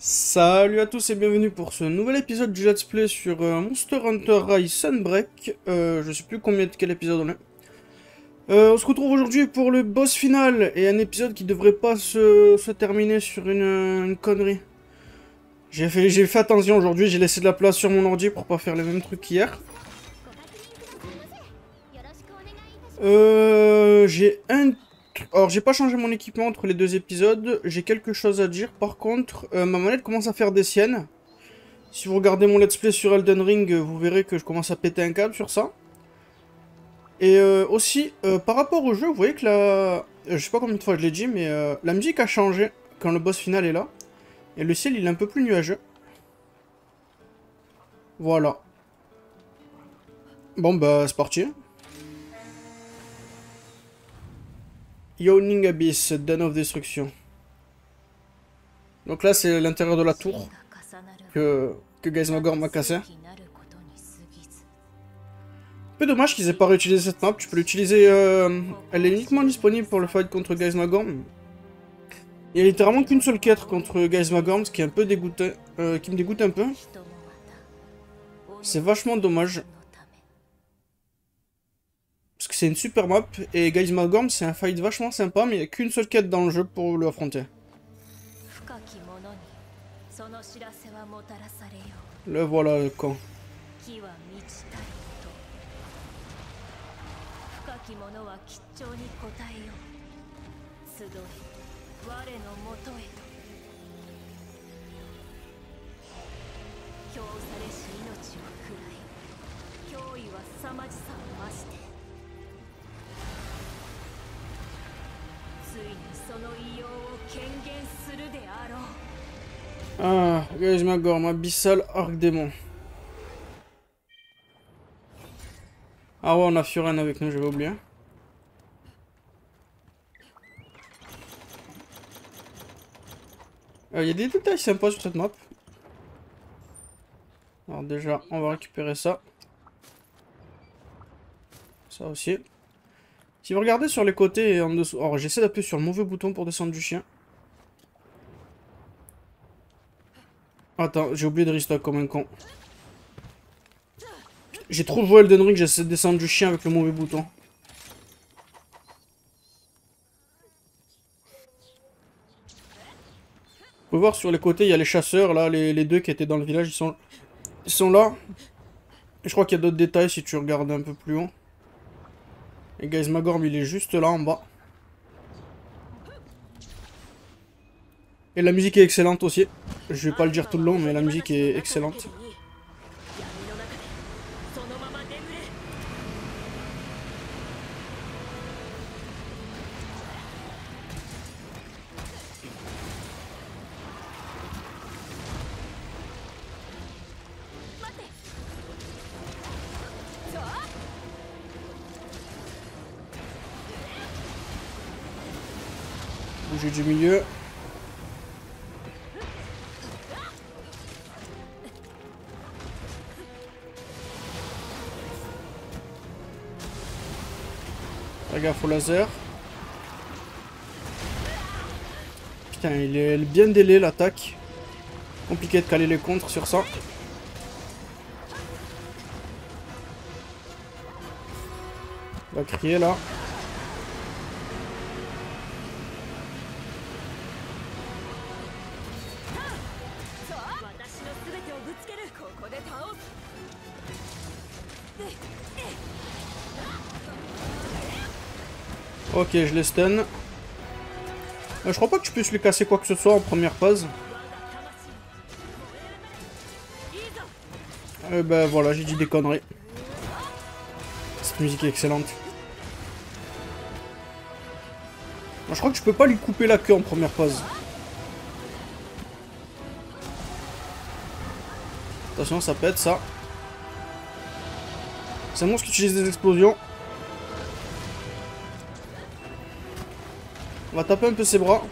Salut à tous et bienvenue pour ce nouvel épisode du Let's Play sur Monster Hunter Rise Sunbreak. Je sais plus quel épisode on est. On se retrouve aujourd'hui pour le boss final et un épisode qui devrait pas se terminer sur une connerie. J'ai fait attention aujourd'hui, j'ai laissé de la place sur mon ordi pour pas faire les mêmes trucs qu'hier. Alors, j'ai pas changé mon équipement entre les deux épisodes, j'ai quelque chose à dire. Par contre, ma manette commence à faire des siennes. Si vous regardez mon let's play sur Elden Ring, vous verrez que je commence à péter un câble sur ça. Et aussi, par rapport au jeu, vous voyez que je sais pas combien de fois je l'ai dit, mais la musique a changé quand le boss final est là. Et le ciel, il est un peu plus nuageux. Voilà. Bon, bah, c'est parti. Yawning Abyss, Den of Destruction. Donc là, c'est l'intérieur de la tour que Geismagor m'a cassé. Un peu dommage qu'ils aient pas réutilisé cette map. Tu peux l'utiliser. Elle est uniquement disponible pour le fight contre Geismagor. Il y a littéralement qu'une seule quête contre Geismagor, ce qui est un peu dégoûté, qui me dégoûte un peu. C'est vachement dommage. Parce que c'est une super map, et Geismagor c'est un fight vachement sympa, mais il n'y a qu'une seule quête dans le jeu pour le affronter. Le voilà le camp. Ah, Geismagor, Abyssal Arc-Démon. Ah ouais, on a Furen avec nous, j'avais oublié. Il y a des détails sympas sur cette map. Alors déjà, on va récupérer ça. Ça aussi. Si vous regardez sur les côtés et en dessous... Alors j'essaie d'appuyer sur le mauvais bouton pour descendre du chien. Attends, j'ai oublié de restock comme un con. J'ai trop joué Elden Ring, j'essaie de descendre du chien avec le mauvais bouton. Vous pouvez voir sur les côtés, il y a les chasseurs, là, les deux qui étaient dans le village, ils sont là. Et je crois qu'il y a d'autres détails si tu regardes un peu plus haut. Et Geismagor, il est juste là en bas. Et la musique est excellente aussi. Je vais pas le dire tout le long, mais la musique est excellente. Bouger du milieu. Fais gaffe au laser. Putain, il est bien délai l'attaque. Compliqué de caler les contres sur ça. On va crier là. Ok, je les stun. Je crois pas que tu puisses lui casser quoi que ce soit en première phase. Ben voilà, j'ai dit des conneries. Cette musique est excellente. Je crois que je peux pas lui couper la queue en première phase. Attention, ça pète ça. C'est un monstre qui utilise des explosions. On va taper un peu ses bras.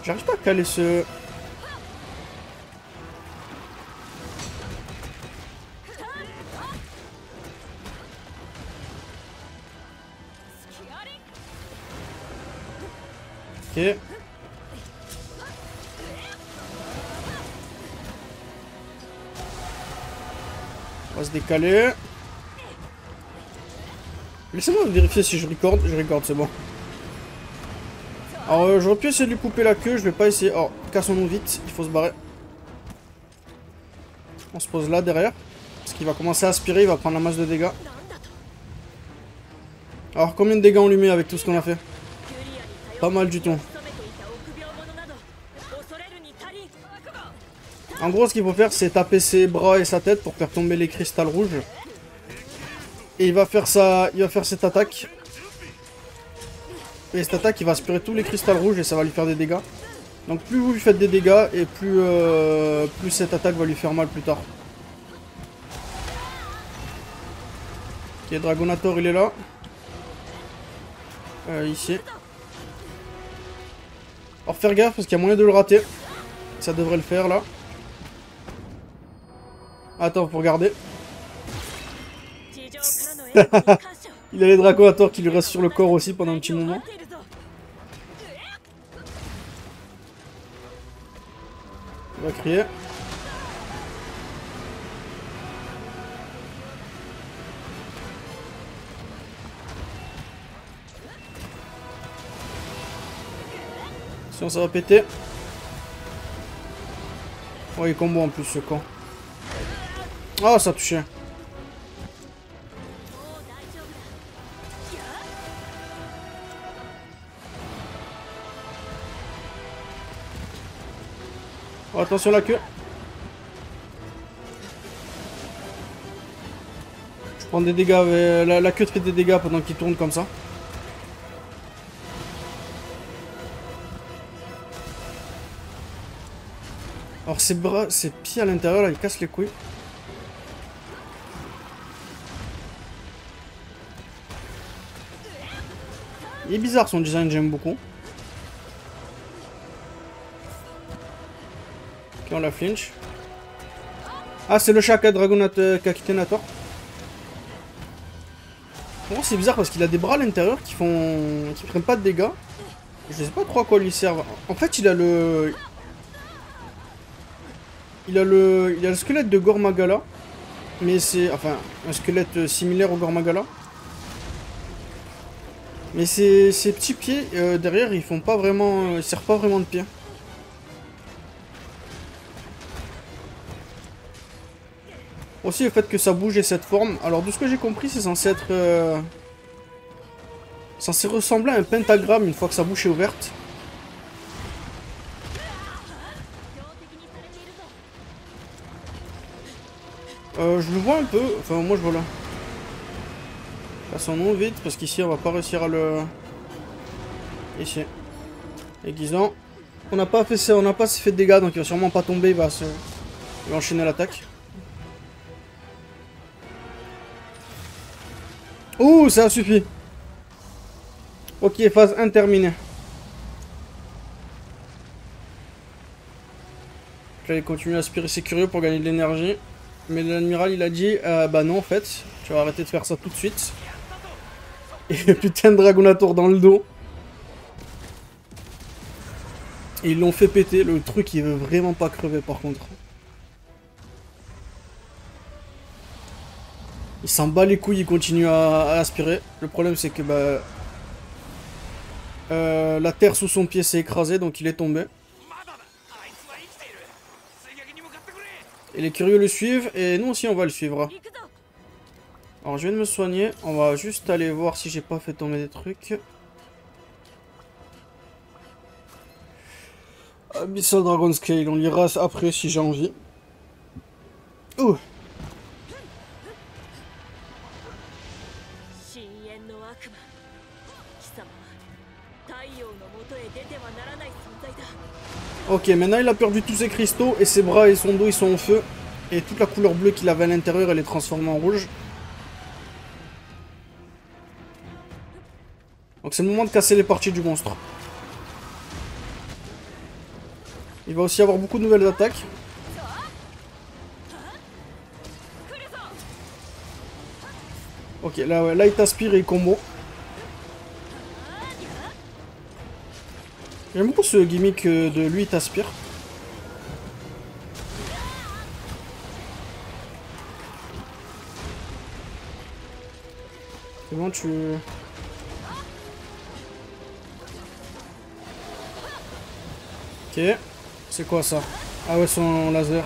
J'arrive pas à caler ce... Ok. On va se décaler. Laissez-moi vérifier si je recorde. Je recorde, c'est bon. Alors, j'aurais pu essayer de lui couper la queue. Je vais pas essayer. Oh, cassons-nous vite. Il faut se barrer. On se pose là, derrière. Parce qu'il va commencer à aspirer. Il va prendre la masse de dégâts. Alors, combien de dégâts on lui met avec tout ce qu'on a fait? Pas mal du tout. En gros, ce qu'il faut faire, c'est taper ses bras et sa tête pour faire tomber les cristals rouges. Et il va faire cette attaque. Et cette attaque, il va aspirer tous les cristals rouges et ça va lui faire des dégâts. Donc plus vous lui faites des dégâts et plus cette attaque va lui faire mal plus tard. Ok, Dragonator, il est là. Ici. Alors faire gaffe parce qu'il y a moyen de le rater. Ça devrait le faire là. Attends, faut regarder. Il a les Dragonator qui lui restent sur le corps aussi pendant un petit moment. Il va crier. Sinon ça va péter. Oh, il combo en plus ce con. Oh, ça a touché. Oh, attention la queue. Je prends des dégâts. La queue te fait des dégâts pendant qu'il tourne comme ça. Alors ses bras, ses pieds à l'intérieur là, ils cassent les couilles. Il est bizarre son design, j'aime beaucoup. Ok, on la flinch. Ah, c'est le Shaka Dragonator Kakitenator. Bon, c'est bizarre parce qu'il a des bras à l'intérieur qui prennent pas de dégâts. Je sais pas trop à quoi lui servent. En fait, il a le squelette de Gormagala. Mais c'est... Enfin, un squelette similaire au Gormagala. Mais ces petits pieds derrière, ils font pas vraiment... Ils servent pas vraiment de pieds. Aussi le fait que ça bouge et cette forme. Alors de ce que j'ai compris, c'est censé être... censé ressembler à un pentagramme une fois que sa bouche est ouverte. Je le vois un peu. Enfin, moi je vois là. Passons-nous vite parce qu'ici on va pas réussir à le... Ici. Aiguisant. On n'a pas assez fait de dégâts donc il va sûrement pas tomber. Il va enchaîner l'attaque. Ouh, ça a suffi. Ok, phase 1 terminée. J'allais continuer à aspirer, c'est curieux pour gagner de l'énergie. Mais l'amiral il a dit bah non en fait, tu vas arrêter de faire ça tout de suite. Et putain de Dragonator dans le dos. Et ils l'ont fait péter, le truc il veut vraiment pas crever par contre. Il s'en bat les couilles, il continue à aspirer. Le problème c'est que bah... la terre sous son pied s'est écrasée donc il est tombé. Et les curieux le suivent et nous aussi on va le suivre. Alors je viens de me soigner, on va juste aller voir si j'ai pas fait tomber des trucs. Abyssal Dragon Scale, on l'ira après si j'ai envie. Ouh. Ok, maintenant il a perdu tous ses cristaux et ses bras et son dos ils sont en feu. Et toute la couleur bleue qu'il avait à l'intérieur elle est transformée en rouge. Donc c'est le moment de casser les parties du monstre. Il va aussi avoir beaucoup de nouvelles attaques. Ok, là il t'aspire et il combo. J'aime beaucoup ce gimmick de lui t'aspire. C'est bon, tu... Ok. C'est quoi ça? Ah ouais, son laser.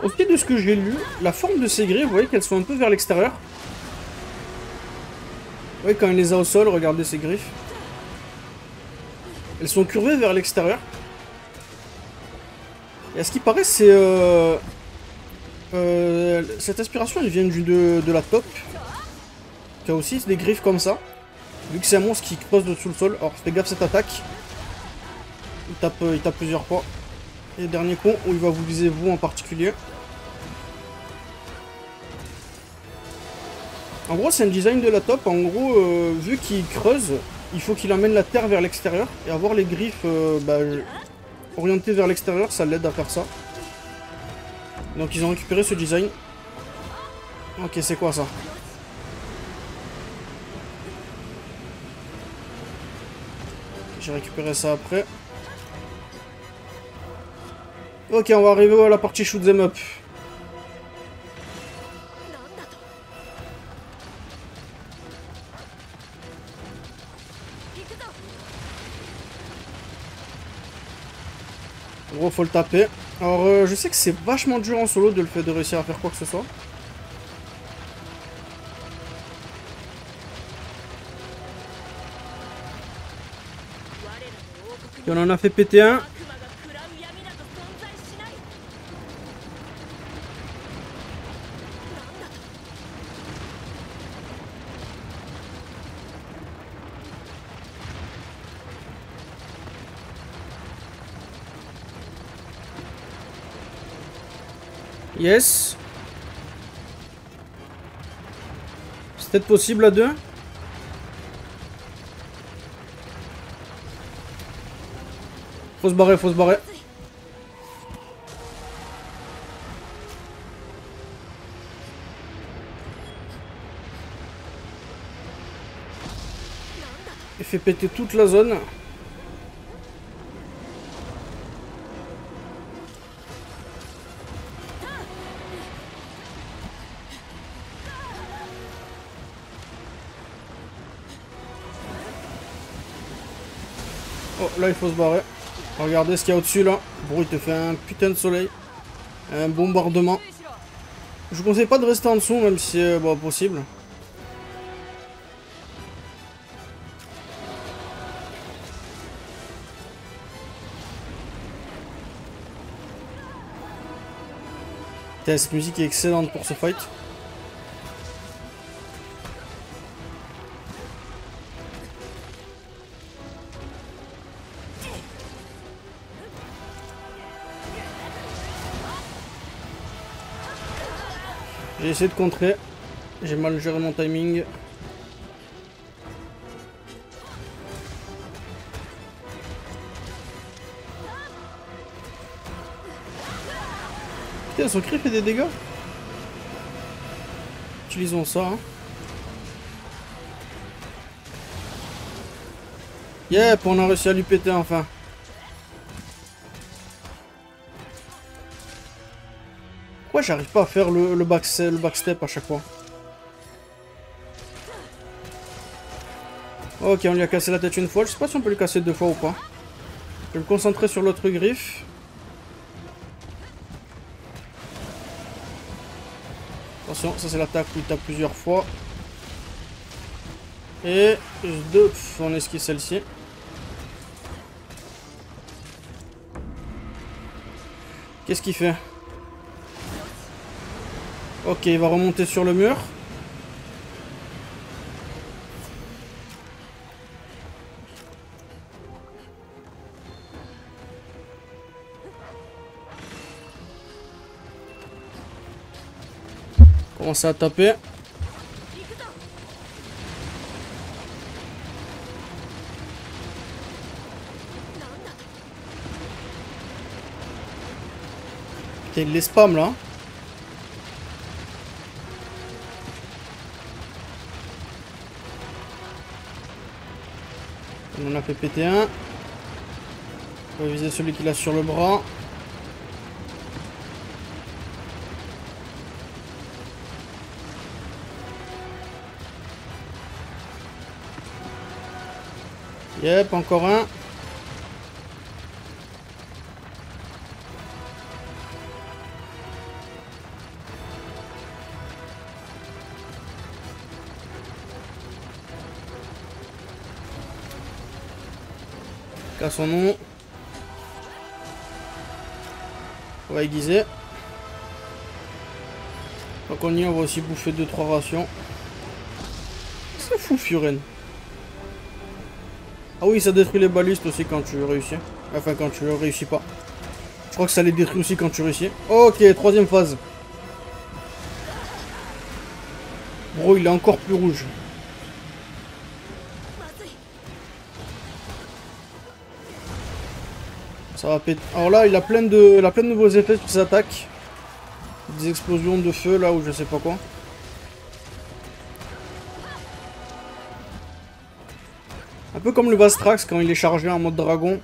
Au pied de ce que j'ai lu, la forme de ces griffes, vous voyez qu'elles sont un peu vers l'extérieur. Vous voyez quand il les a au sol, regardez ces griffes. Elles sont curvées vers l'extérieur. Et à ce qui paraît, c'est... cette aspiration, elle vient de la top. Qui a aussi des griffes comme ça. Vu que c'est un monstre qui pose sous le sol. Alors fais gaffe cette attaque. Il tape plusieurs fois. Et dernier coup où il va vous viser vous en particulier. En gros c'est un design de la top. En gros vu qu'il creuse, il faut qu'il emmène la terre vers l'extérieur. Et avoir les griffes orientées vers l'extérieur, ça l'aide à faire ça. Donc ils ont récupéré ce design. Ok, c'est quoi ça? J'ai récupéré ça après. Ok, on va arriver à la partie shoot 'em up. En gros, faut le taper. Alors, je sais que c'est vachement dur en solo de réussir à faire quoi que ce soit. Et on en a fait péter un. Yes. C'est peut-être possible à deux. Faut se barrer, faut se barrer. Il fait péter toute la zone. Oh, là il faut se barrer. Regardez ce qu'il y a au-dessus là. Bon, il te fait un putain de soleil. Un bombardement. Je vous conseille pas de rester en dessous, même si c'est possible. Putain, cette musique est excellente pour ce fight. J'ai essayé de contrer. J'ai mal géré mon timing. Putain, son cri fait des dégâts. Utilisons ça. Hein. Yep, on a réussi à lui péter enfin. Pourquoi j'arrive pas à faire le backstep à chaque fois? Ok, on lui a cassé la tête une fois. Je sais pas si on peut lui casser deux fois ou pas. Je vais me concentrer sur l'autre griffe. Attention, ça c'est l'attaque où il tape plusieurs fois. Et deux, on esquive celle-ci. Qu'est-ce qu'il fait? Ok, il va remonter sur le mur. Commencer à taper. Putain, il les spam là. On en a fait péter un. On va viser celui qui l'a sur le bras. Yep, encore un. Cassons-nous. On va aiguiser. Donc on y est, on va aussi bouffer 2-3 rations. C'est fou, Furen. Ah oui, ça détruit les balistes aussi quand tu réussis. Enfin, quand tu réussis pas. Je crois que ça les détruit aussi quand tu réussis. Ok, troisième phase. Bro, il est encore plus rouge. Ça va péter. Alors là, il a plein de nouveaux effets sur ses attaques. Des explosions de feu là ou je sais pas quoi. Un peu comme le Vastrax quand il est chargé en mode dragon.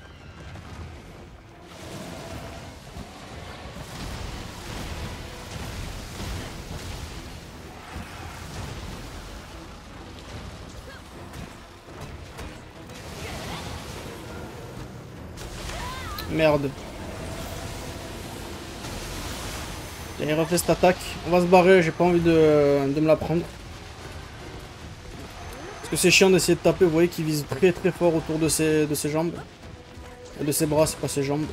Merde. Il refait cette attaque. On va se barrer, j'ai pas envie de me la prendre. Parce que c'est chiant d'essayer de taper, vous voyez qu'il vise très très fort autour de ses jambes. De ses bras, c'est pas ses jambes.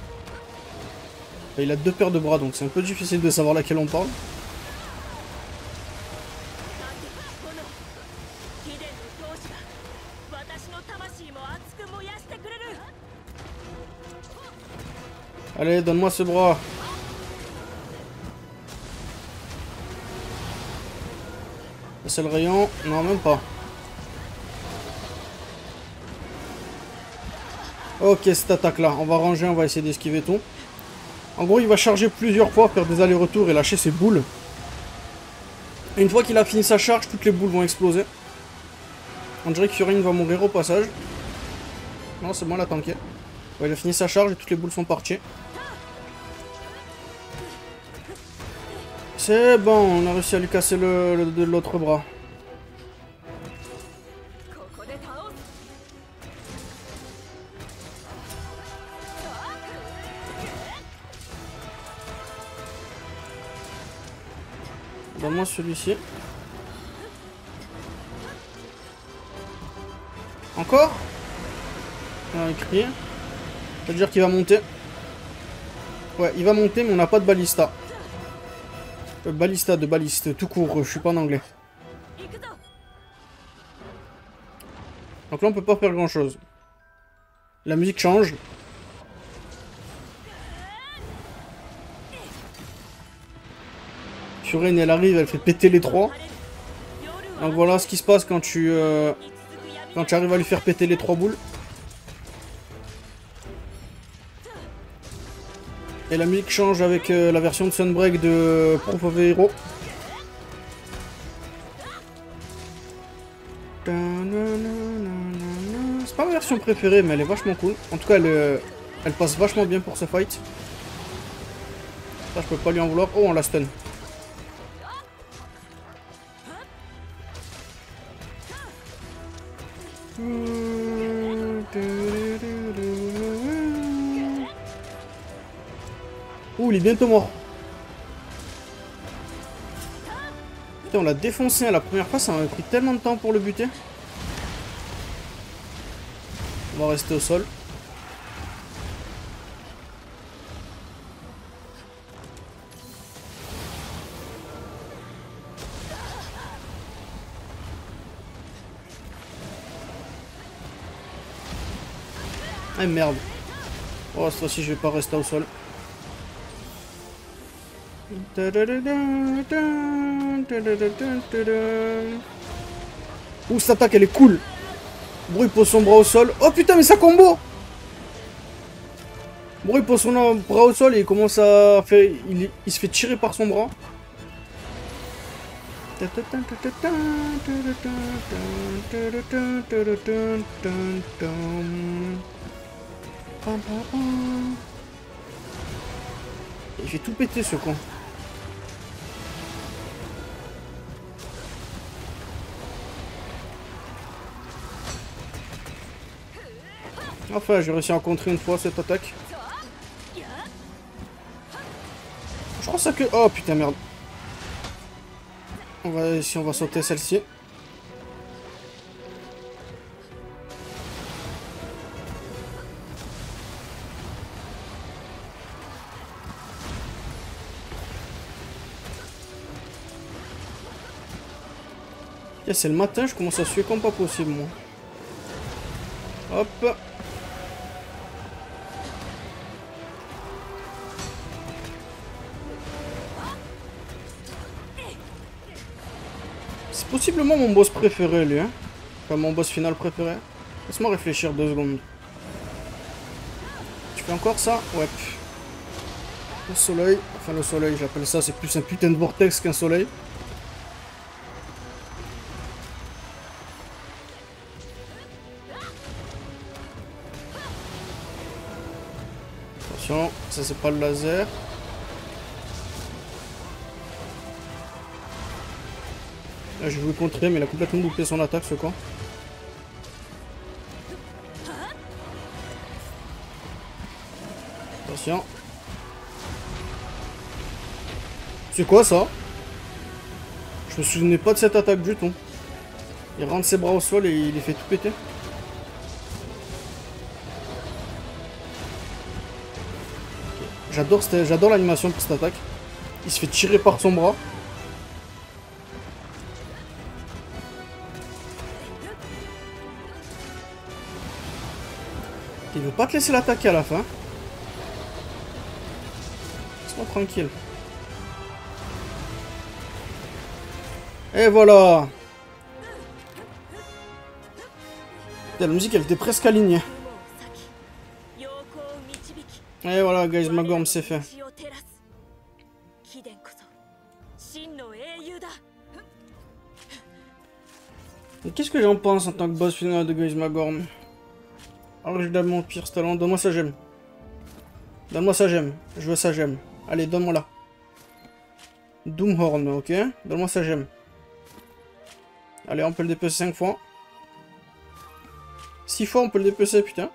Et il a 2 paires de bras, donc c'est un peu difficile de savoir laquelle on parle. Allez, donne-moi ce bras. C'est le rayon. Non, même pas. Ok, cette attaque-là. On va ranger, on va essayer d'esquiver tout. En gros, il va charger plusieurs fois, faire des allers-retours et lâcher ses boules. Et une fois qu'il a fini sa charge, toutes les boules vont exploser. On dirait que Furen va mourir au passage. Non, c'est bon, là, tanké. Ouais, il a fini sa charge et toutes les boules sont parties. C'est bon, on a réussi à lui casser l'autre bras. Donne-moi celui-ci. Encore? On a écrit. C'est-à-dire qu'il va monter. Ouais, il va monter, mais on n'a pas de balista. Balista de baliste, tout court, je suis pas en anglais. Donc là on peut pas faire grand chose. La musique change. Furen elle arrive, elle fait péter les 3. Donc voilà ce qui se passe quand tu arrives à lui faire péter les 3 boules. Et la musique change avec la version de Sunbreak de Proof of a Hero. C'est pas ma version préférée, mais elle est vachement cool. En tout cas, elle passe vachement bien pour ce fight. Ça, je peux pas lui en vouloir. Oh, on la stun. Ouh, il est bientôt mort. Putain, on l'a défoncé à la première fois, ça m'a pris tellement de temps pour le buter. On va rester au sol. Ah merde. Oh, cette fois-ci, je vais pas rester au sol. Ouh, cette attaque, elle est cool. Bro, il pose son bras au sol. Oh putain, mais ça combo. Bro, il pose son bras au sol et il commence à faire... Il se fait tirer par son bras. Il fait tout péter ce con. Enfin, j'ai réussi à en contrer une fois cette attaque. Je crois ça que... Oh putain, merde. On va essayer, on va sauter celle-ci. C'est le matin, je commence à suer comme pas possible, moi. Hop. C'est possiblement mon boss préféré, lui. Hein. Enfin, mon boss final préféré. Laisse-moi réfléchir 2 secondes. Tu fais encore ça? Ouais. Le soleil. Enfin, le soleil, j'appelle ça. C'est plus un putain de vortex qu'un soleil. Attention, ça c'est pas le laser. Là, je vais le contrer, mais il a complètement loupé son attaque, ce con. Attention. C'est quoi ça? Je me souvenais pas de cette attaque du tout. Il rentre ses bras au sol et il les fait tout péter. J'adore l'animation pour cette attaque. Il se fait tirer par son bras. Il veut pas te laisser l'attaquer à la fin. Laisse-moi tranquille. Et voilà. La musique, elle était presque alignée. Et voilà, guys, Magorm c'est fait. Et qu'est-ce que j'en pense en tant que boss final de Guys Magorm? Alors je donne mon pire talent, donne-moi sa gemme. Donne-moi sa gemme, je veux sa gemme. Allez, donne-moi la. Doomhorn, ok. Donne-moi sa gemme. Allez, on peut le dépecer 5 fois. 6 fois on peut le dépecer, putain.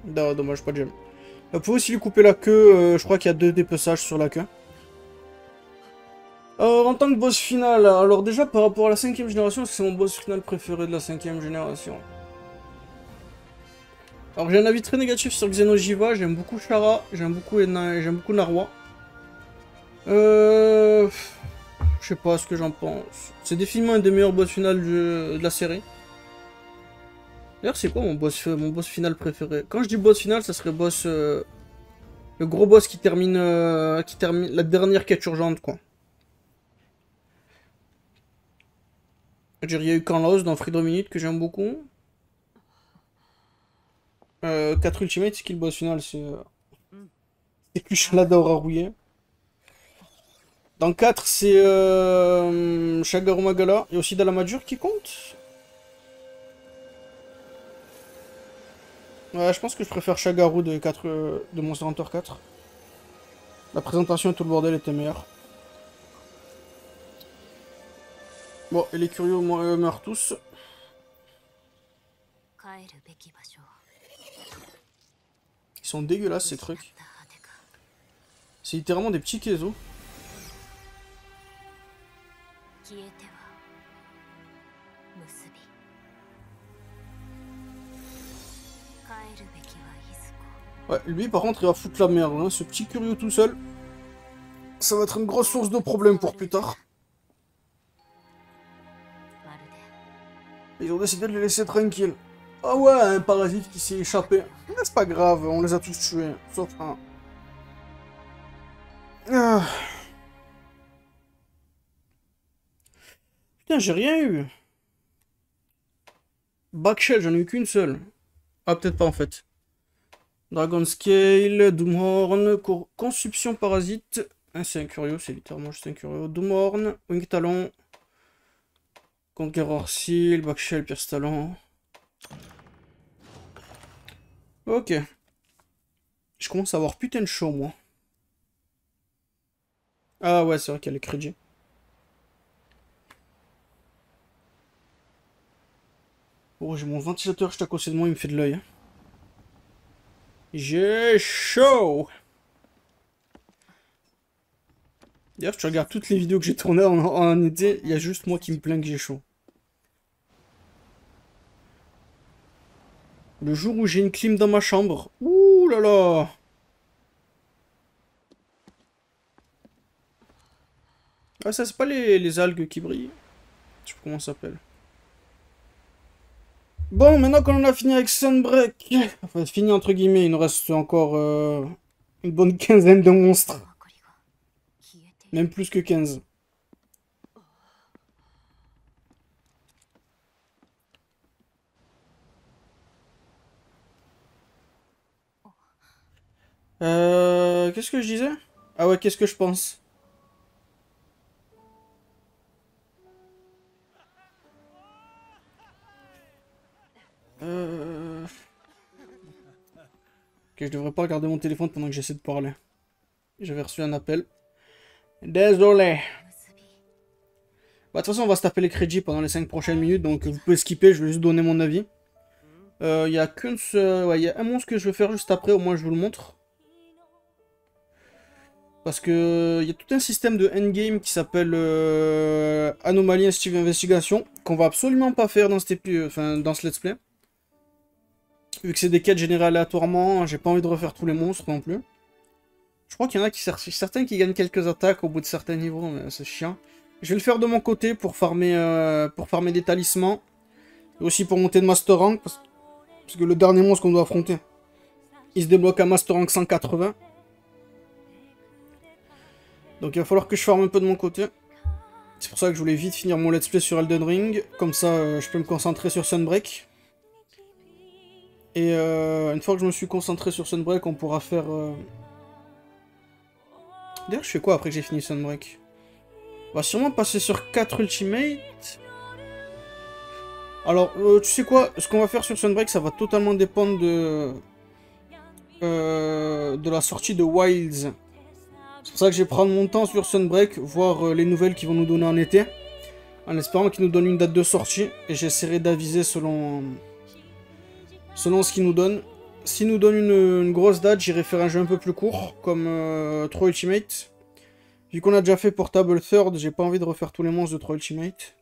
Non, dommage, pas de gemme. Vous pouvez aussi lui couper la queue, je crois qu'il y a 2 dépeçages sur la queue. En tant que boss final, alors déjà par rapport à la 5ème génération, c'est mon boss final préféré de la 5ème génération. Alors j'ai un avis très négatif sur Xeno'jiva, j'aime beaucoup Chara, j'aime beaucoup Narwa. Je sais pas ce que j'en pense. C'est définitivement un des meilleurs boss final de la série. D'ailleurs c'est quoi mon boss final préféré? Quand je dis boss final, ça serait boss... le gros boss qui termine la dernière quête urgente quoi. Il y a eu Kanlaos dans Freedom Unit que j'aime beaucoup. 4 Ultimate, c'est qui le boss final? C'est Kushalada Rouillé. Dans 4, c'est Shagaru Magala. Il y a aussi Dalamajur qui compte. Ouais, je pense que je préfère Shagaru de Monster Hunter 4. La présentation et tout le bordel était meilleur. Bon, et les curieux meurent tous. Ils sont dégueulasses ces trucs. C'est littéralement des petits kézos. Ouais, lui par contre il va foutre la merde, hein. Ce petit curieux tout seul. Ça va être une grosse source de problèmes pour plus tard. Ils ont décidé de les laisser tranquilles. Ah ouais, un parasite qui s'est échappé. Mais c'est pas grave, on les a tous tués. Sauf un. Ah. Putain, j'ai rien eu. Backshell, j'en ai eu qu'une seule. Ah, peut-être pas en fait. Dragon Scale, Doomhorn, Consuption Parasite, Ah, c'est un curieux, c'est littéralement juste un curieux. Doomhorn, Wing Talon, Conqueror Seal, Backshell, Pierce Talon. Ok. Je commence à avoir putain de chaud, moi. Ah ouais, c'est vrai qu'il y a les crédits. Oh, j'ai mon ventilateur juste à côté de moi, il me fait de l'œil. Hein. J'ai chaud! D'ailleurs, si tu regardes toutes les vidéos que j'ai tournées en été, il y a juste moi qui me plains que j'ai chaud. Le jour où j'ai une clim dans ma chambre. Ouh là là! Ah, ça, c'est pas les algues qui brillent. Je sais pas comment ça s'appelle. Bon, maintenant qu'on en a fini avec Sunbreak, enfin fini entre guillemets, il nous reste encore une bonne quinzaine de monstres. Même plus que 15. Qu'est-ce que je disais? Ah ouais, qu'est-ce que je pense? Euh... Ok, je devrais pas regarder mon téléphone pendant que j'essaie de parler. J'avais reçu un appel. Désolé. Bah, de toute façon, on va se taper les crédits pendant les 5 prochaines minutes, donc vous pouvez skipper, je vais juste donner mon avis. Il y a ouais, y a un monstre que je vais faire juste après, au moins je vous le montre. Parce que il y a tout un système de endgame qui s'appelle Anomaly Investigation, qu'on va absolument pas faire dans dans ce let's play. Vu que c'est des quêtes générées aléatoirement, j'ai pas envie de refaire tous les monstres non plus. Je crois qu'il y en a certains qui gagnent quelques attaques au bout de certains niveaux, mais c'est chiant. Je vais le faire de mon côté pour farmer des talismans. Et aussi pour monter de Master Rank, parce que le dernier monstre qu'on doit affronter, il se débloque à Master Rank 180. Donc il va falloir que je farme un peu de mon côté. C'est pour ça que je voulais vite finir mon let's play sur Elden Ring. Comme ça, je peux me concentrer sur Sunbreak. Et une fois que je me suis concentré sur Sunbreak, on pourra faire... D'ailleurs, je fais quoi après que j'ai fini Sunbreak? On va sûrement passer sur 4 Ultimate. Alors, tu sais quoi? Ce qu'on va faire sur Sunbreak, ça va totalement dépendre de la sortie de Wilds. C'est pour ça que je vais prendre mon temps sur Sunbreak, voir les nouvelles qu'ils vont nous donner en été. En espérant qu'ils nous donnent une date de sortie. Et j'essaierai d'aviser selon ce qu'ils nous donnent. S'ils nous donnent une grosse date, j'irai faire un jeu un peu plus court, comme 3 Ultimate. Vu qu'on a déjà fait Portable Third, j'ai pas envie de refaire tous les monstres de 3 Ultimate.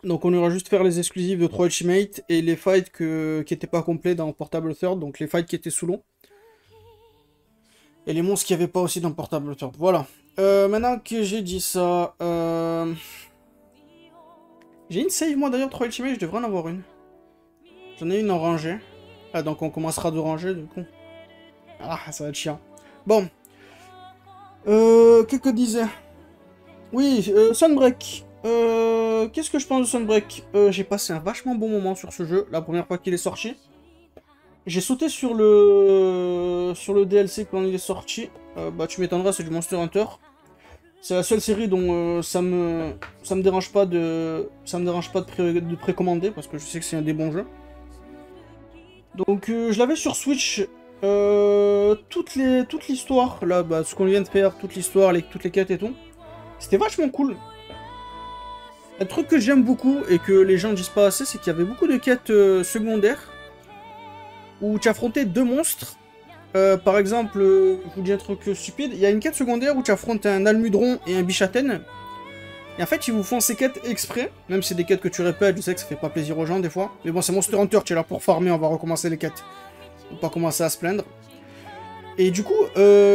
Donc on ira juste faire les exclusifs de 3 Ultimate et les fights qui n'étaient pas complets dans Portable Third, donc les fights qui étaient sous l'eau. Et les monstres qu'il n'y avait pas aussi dans Portable Third. Voilà. Maintenant que j'ai dit ça... J'ai une save moi d'ailleurs 3 Ultimate, je devrais en avoir une. J'en ai une en rangée. Ah donc on commencera de ranger du coup. Ah ça va être chiant. Bon. Qu'est-ce que disait? Oui, Sunbreak. Qu'est-ce que je pense de Sunbreak? J'ai passé un vachement bon moment sur ce jeu, la première fois qu'il est sorti. J'ai sauté sur le DLC quand il est sorti. Bah tu m'étonneras, c'est du Monster Hunter. C'est la seule série dont ça me dérange pas de précommander parce que je sais que c'est un des bons jeux. Donc je l'avais sur Switch. Toute l'histoire, là, bah, ce qu'on vient de faire, toute l'histoire, toutes les quêtes et tout. C'était vachement cool. Un truc que j'aime beaucoup et que les gens disent pas assez, c'est qu'il y avait beaucoup de quêtes secondaires où tu affrontais deux monstres. Par exemple, je vous dis un truc stupide, il y a une quête secondaire où tu affrontes un almudron et un bichaten. Et en fait, ils vous font ces quêtes exprès, même si c'est des quêtes que tu répètes, je sais que ça fait pas plaisir aux gens des fois. Mais bon, c'est Monster Hunter, tu es là pour farmer, on va recommencer les quêtes. Faut pas commencer à se plaindre. Et du coup,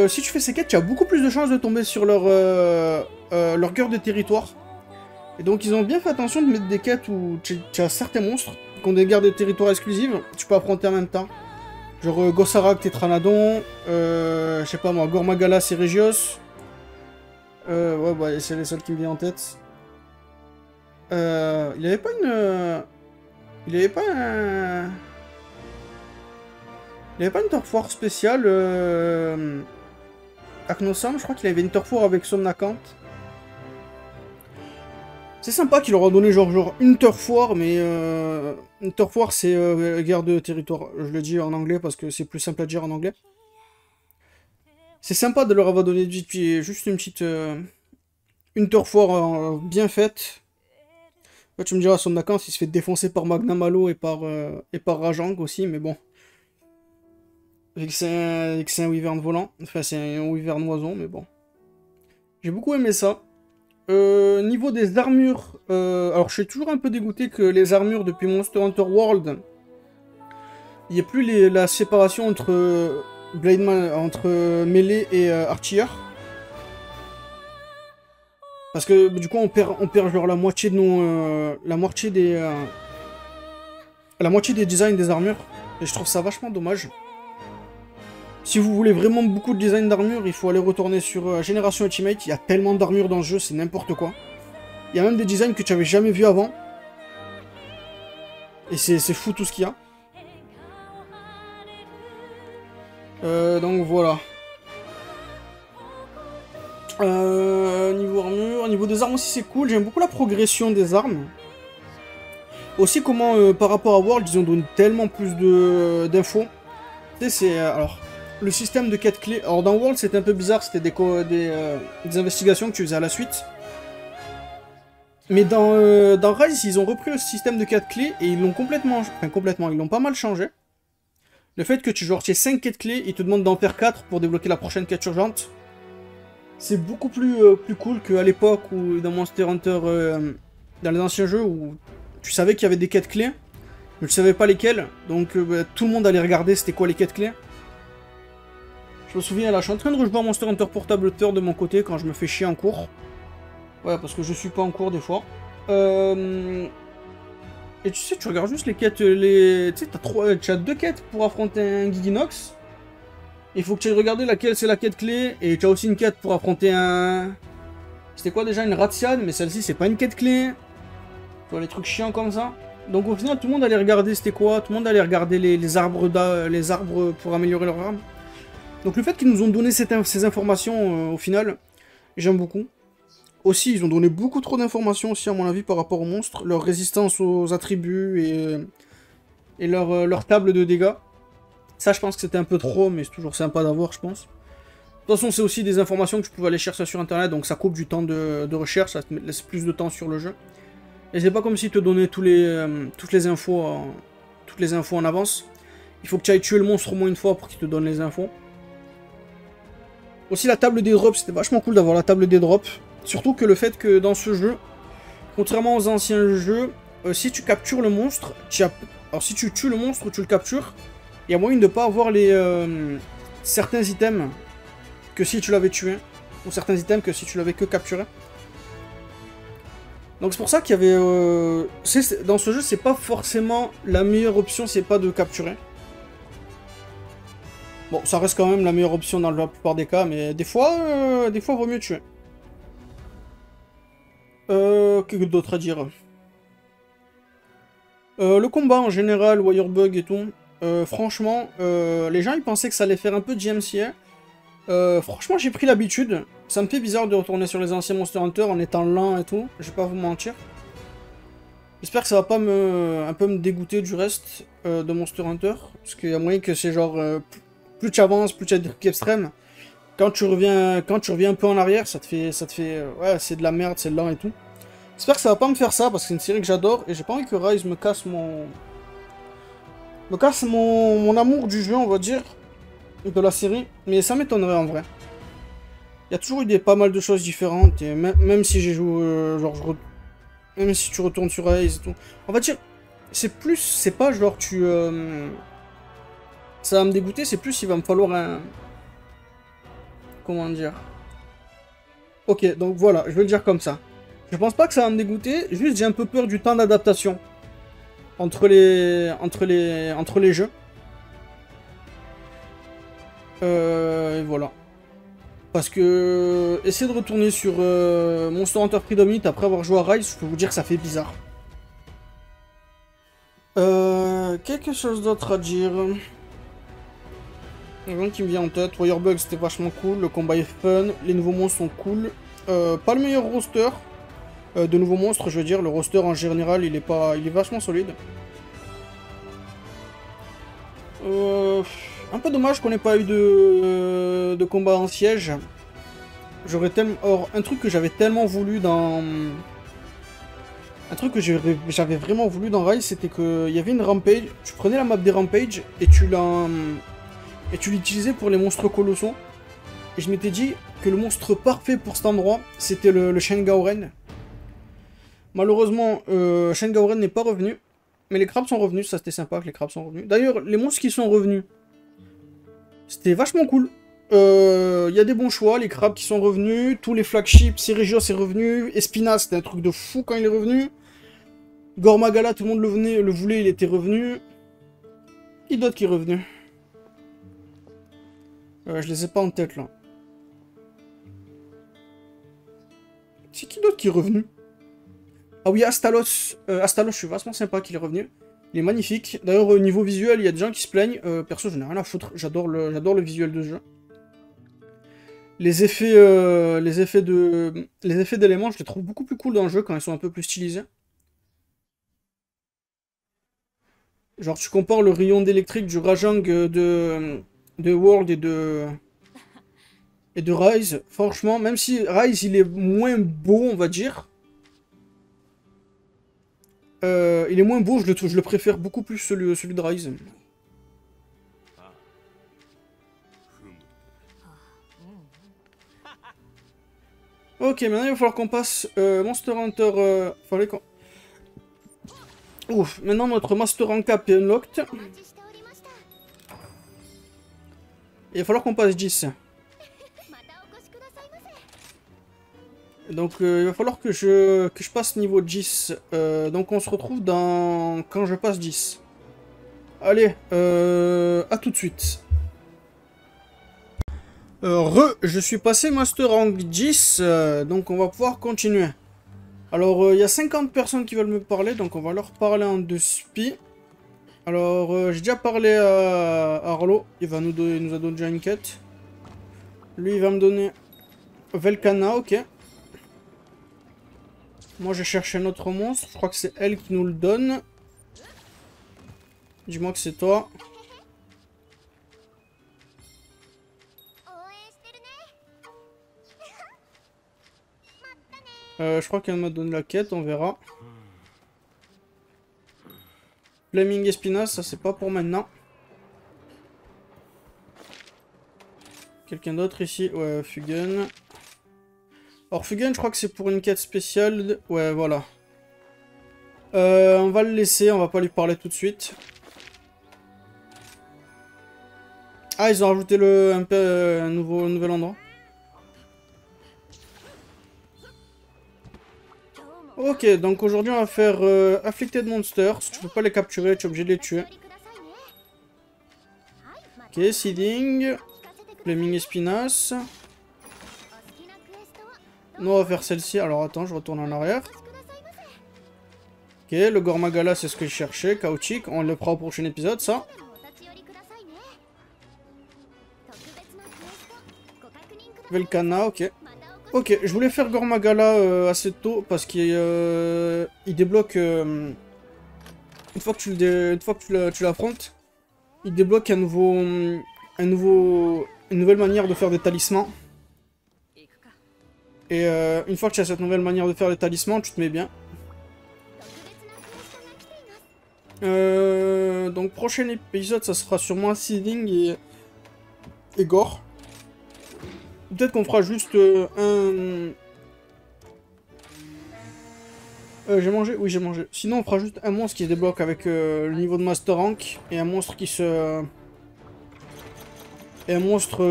si tu fais ces quêtes, tu as beaucoup plus de chances de tomber sur leur cœur de territoire. Et donc ils ont bien fait attention de mettre des quêtes où tu as certains monstres qui ont des gardes de territoire exclusives, tu peux affronter en même temps. Genre Gossarak, Tetranadon, je sais pas moi, Gormagalas et Regios. Ouais, bah c'est les seuls qui me viennent en tête. Il avait pas une... Il avait pas un... Il avait pas une Turf War spéciale Aknosam, je crois qu'il avait Interfour avec Somnakant. C'est sympa qu'il leur a donné genre Interfour, mais Interfour c'est guerre de territoire. Je le dis en anglais parce que c'est plus simple à dire en anglais. C'est sympa de leur avoir donné juste une petite Interfour bien faite. Là, tu me diras, Somnakant, il se fait défoncer par Magnamalo et par Rajang aussi, mais bon. Vu que c'est un wyvern volant. Enfin, c'est un wyvern oiseau, mais bon. J'ai beaucoup aimé ça. Niveau des armures, alors je suis toujours un peu dégoûté que les armures depuis Monster Hunter World, il n'y a plus la séparation entre entre mêlée et artilleur. Parce que du coup on perd genre la moitié de nos, la moitié des designs des armures, et je trouve ça vachement dommage. Si vous voulez vraiment beaucoup de design d'armure, il faut aller retourner sur Génération Ultimate. Il y a tellement d'armure dans ce jeu, c'est n'importe quoi. Il y a même des designs que tu avais jamais vu avant. Et c'est fou tout ce qu'il y a. Donc voilà. Niveau armure, niveau des armes aussi c'est cool. J'aime beaucoup la progression des armes. Aussi comment par rapport à World, ils ont donné tellement plus d'infos. Tu sais, c'est... alors... Le système de quête clés. Alors dans World c'était un peu bizarre, c'était des investigations que tu faisais à la suite. Mais dans Rise, ils ont repris le système de quête clés et ils l'ont complètement... Enfin complètement, ils l'ont pas mal changé. Le fait que tu aies 5 quêtes clés, ils te demandent d'en faire 4 pour débloquer la prochaine quête urgente. C'est beaucoup plus cool qu'à l'époque où dans Monster Hunter, dans les anciens jeux, où tu savais qu'il y avait des quêtes clés, mais tu savais pas lesquelles. Donc bah, tout le monde allait regarder c'était quoi les quêtes clés. Je me souviens, là, je suis en train de rejouer à Monster Hunter Portable Tour de mon côté quand je me fais chier en cours. Ouais, parce que je suis pas en cours des fois. Et tu sais, tu regardes juste les quêtes, tu sais, tu as 2 quêtes pour affronter un Giginox. Il faut que tu ailles regarder laquelle c'est la quête clé, et tu as aussi une quête pour affronter un... C'était quoi déjà, une Ratian, mais celle-ci c'est pas une quête clé. Tu vois, les trucs chiants comme ça. Donc au final, tout le monde allait regarder c'était quoi, tout le monde allait regarder les arbres pour améliorer leur arme. Donc le fait qu'ils nous ont donné ces informations, au final, j'aime beaucoup. Aussi, ils ont donné beaucoup trop d'informations aussi, à mon avis, par rapport aux monstres. Leur résistance aux attributs et leur table de dégâts. Ça, je pense que c'était un peu trop, mais c'est toujours sympa d'avoir, je pense. De toute façon, c'est aussi des informations que tu pouvais aller chercher sur Internet, donc ça coupe du temps de recherche, ça te laisse plus de temps sur le jeu. Et c'est pas comme s'ils te donnaient toutes les infos en avance. Il faut que tu ailles tuer le monstre au moins une fois pour qu'il te donne les infos. Aussi la table des drops, c'était vachement cool d'avoir la table des drops. Surtout que le fait que dans ce jeu, contrairement aux anciens jeux, si tu captures le monstre, alors si tu tues le monstre ou tu le captures, il y a moyen de ne pas avoir certains items que si tu l'avais tué, ou certains items que si tu l'avais que capturé. Donc c'est pour ça qu'il y avait... dans ce jeu, c'est pas forcément la meilleure option, c'est pas de capturer. Bon, ça reste quand même la meilleure option dans la plupart des cas, mais des fois vaut mieux tuer. Qu'est-ce d'autre à dire? Le combat en général, Wirebug et tout, franchement, les gens ils pensaient que ça allait faire un peu de GMCA. Franchement, j'ai pris l'habitude. Ça me fait bizarre de retourner sur les anciens Monster Hunter en étant lent et tout, je vais pas vous mentir. J'espère que ça va pas un peu me dégoûter du reste de Monster Hunter, parce qu'il y a moyen que c'est genre... plus tu avances, plus tu as des trucs extrêmes. Quand tu reviens un peu en arrière, ça te fait ouais, c'est de la merde, c'est lent et tout. J'espère que ça va pas me faire ça, parce que c'est une série que j'adore, et j'ai pas envie que Rise me casse mon amour du jeu, on va dire, de la série, mais ça m'étonnerait en vrai. Il y a toujours eu pas mal de choses différentes, et même si j'ai joué, même si tu retournes sur Rise et tout, on va dire, c'est pas genre ça va me dégoûter, c'est plus il va me falloir un... Comment dire? Ok, donc voilà, je vais le dire comme ça. Je pense pas que ça va me dégoûter, juste j'ai un peu peur du temps d'adaptation entre les jeux. Et voilà. Parce que essayer de retourner sur Monster Hunter Freedom Unit après avoir joué à Rise, je peux vous dire que ça fait bizarre. Quelque chose d'autre à dire. Rien qui me vient en tête. Wirebug c'était vachement cool, le combat est fun, les nouveaux monstres sont cool. Pas le meilleur roster de nouveaux monstres, je veux dire. Le roster en général il est vachement solide. Un peu dommage qu'on n'ait pas eu de combat en siège. J'aurais tellement... Or, un truc que j'avais tellement voulu dans... Un truc que j'avais vraiment voulu dans Rise, c'était qu'il y avait une Rampage. Tu prenais la map des Rampage et tu l'utilisais pour les monstres colossaux. Et je m'étais dit que le monstre parfait pour cet endroit, c'était le Shengaoren. Malheureusement, Shengaoren n'est pas revenu. Mais les crabes sont revenus, ça c'était sympa que les crabes sont revenus. D'ailleurs, les monstres qui sont revenus, c'était vachement cool. Il y a des bons choix, les crabes qui sont revenus, tous les flagships, Serigio est revenu, Espina c'était un truc de fou quand il est revenu. Gormagala, tout le monde le voulait, il était revenu. Qui d'autre qui est revenu? Je les ai pas en tête là. C'est qui d'autre qui est revenu? Ah oui, Astalos. Astalos, je suis vachement sympa qu'il est revenu. Il est magnifique. D'ailleurs, au niveau visuel, il y a des gens qui se plaignent. Perso, je n'ai rien à foutre. J'adore le visuel de ce jeu. Les effets d'éléments, je les trouve beaucoup plus cool dans le jeu quand ils sont un peu plus stylisés. Genre, tu compares le rayon d'électrique du Rajang de World et de Rise. Franchement, même si Rise, il est moins beau, on va dire. Il est moins beau, je le préfère beaucoup plus celui de Rise. Ok, maintenant il va falloir qu'on passe Monster Hunter. Ouf, maintenant notre Master Rank Cap est unlocked. Il va falloir qu'on passe 10. Donc il va falloir que je passe niveau 10. Donc on se retrouve quand je passe 10. Allez, à tout de suite. Je suis passé Master Rank 10, donc on va pouvoir continuer. Alors, il y a 50 personnes qui veulent me parler, donc on va leur parler en deux spi. Alors, j'ai déjà parlé à Arlo, il nous a donné déjà une quête. Lui, il va me donner Velkana, ok. Moi, j'ai cherché un autre monstre, je crois que c'est elle qui nous le donne. Dis-moi que c'est toi. Je crois qu'elle m'a donné la quête, on verra. Flaming Espinas, ça c'est pas pour maintenant. Quelqu'un d'autre ici? Ouais, Fugen. Alors Fugen, je crois que c'est pour une quête spéciale. Ouais, voilà. On va le laisser, on va pas lui parler tout de suite. Ah, ils ont rajouté un nouvel endroit. Ok, donc aujourd'hui on va faire Afflicted Monsters. Si tu peux pas les capturer, tu es obligé de les tuer. Ok, Seeding. Flaming Espinas. Nous on va faire celle-ci. Alors attends, je retourne en arrière. Ok, le Gormagala c'est ce que je cherchais. Chaotique, on le fera au prochain épisode ça. Velkana, ok. Ok, je voulais faire Gormagala assez tôt parce qu'il débloque... une fois que tu l'affrontes, il débloque une nouvelle manière de faire des talismans. Et une fois que tu as cette nouvelle manière de faire des talismans, tu te mets bien. Donc prochain épisode, ça sera sûrement Seeding et Gore. Peut-être qu'on fera juste un... j'ai mangé? Oui, j'ai mangé. Sinon, on fera juste un monstre qui se débloque avec le niveau de Master Rank. Et un monstre qui se... Et un monstre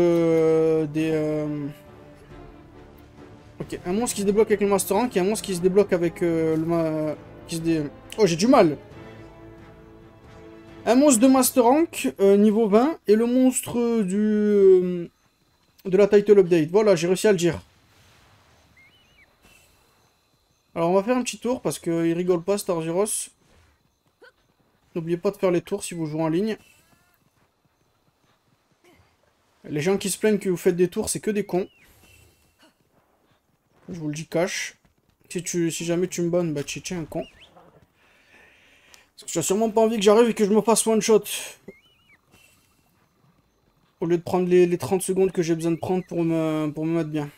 Ok, un monstre qui se débloque avec le Master Rank et un monstre qui se débloque avec Oh, j'ai du mal! Un monstre de Master Rank, niveau 20, et le monstre de la Title Update. Voilà, j'ai réussi à le dire. Alors on va faire un petit tour parce qu'il rigole pas Star Zeros. N'oubliez pas de faire les tours si vous jouez en ligne. Les gens qui se plaignent que vous faites des tours, c'est que des cons. Je vous le dis cash. Si jamais tu me bonnes, bah tu es un con. Parce que tu as sûrement pas envie que j'arrive et que je me fasse one shot. Au lieu de prendre les 30 secondes que j'ai besoin de prendre pour me mettre bien.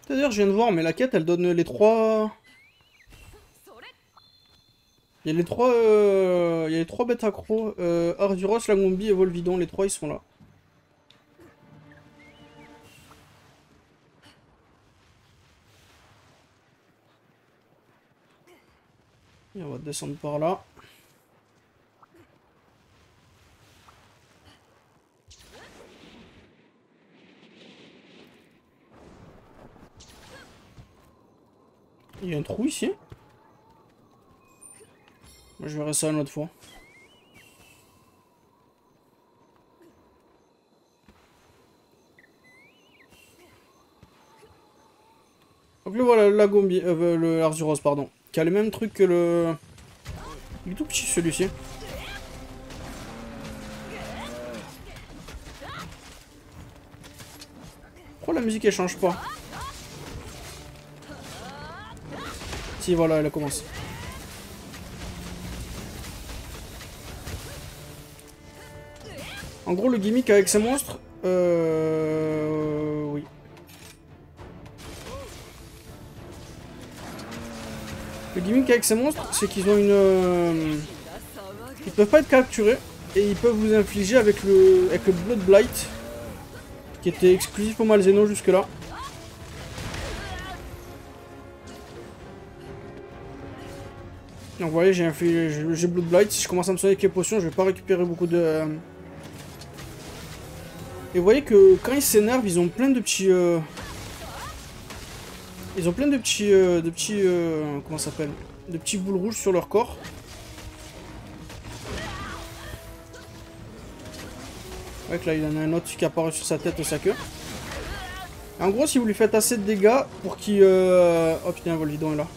D'ailleurs, je viens de voir, mais la quête, elle donne les trois... Il y a les trois bêtes accros. Arzuros, Lagombi et Volvidon, les trois, ils sont là. Et on va descendre par là. Il y a un trou ici. Moi, je verrai ça une autre fois. Donc le voilà, le Lagombi, le Arzuros, pardon. Qui a le même truc que le... Il est tout petit celui-ci. Pourquoi la musique elle change pas? Si voilà, elle a commencé. En gros, le gimmick avec ces monstres... Oui. Le gimmick avec ces monstres, c'est qu'ils ont une... Ils peuvent pas être capturés. Et ils peuvent vous infliger avec le Blood Blight. Qui était exclusif au Malzeno jusque là. Donc vous voyez, j'ai Blood Blight. Si je commence à me soigner avec les potions, je vais pas récupérer beaucoup de... Et vous voyez que quand ils s'énervent, ils ont plein de petits... Ils ont plein de petits... comment ça s'appelle? De petits boules rouges sur leur corps. Ouais, que là, il y en a un autre qui apparaît sur sa tête et sa queue. En gros, si vous lui faites assez de dégâts pour qu'il... Oh putain, Volvidon est là.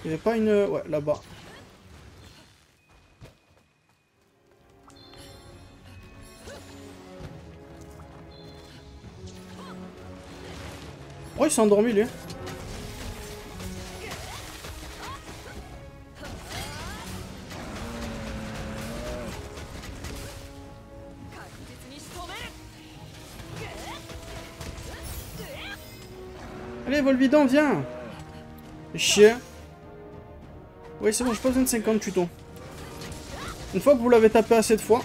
Il n'y avait pas une... Ouais, là-bas. Oh, il s'est endormi, lui. Allez, Volvidon, viens. Chier. Oui, c'est bon, j'ai pas besoin de 50 tutos. Une fois que vous l'avez tapé assez de fois...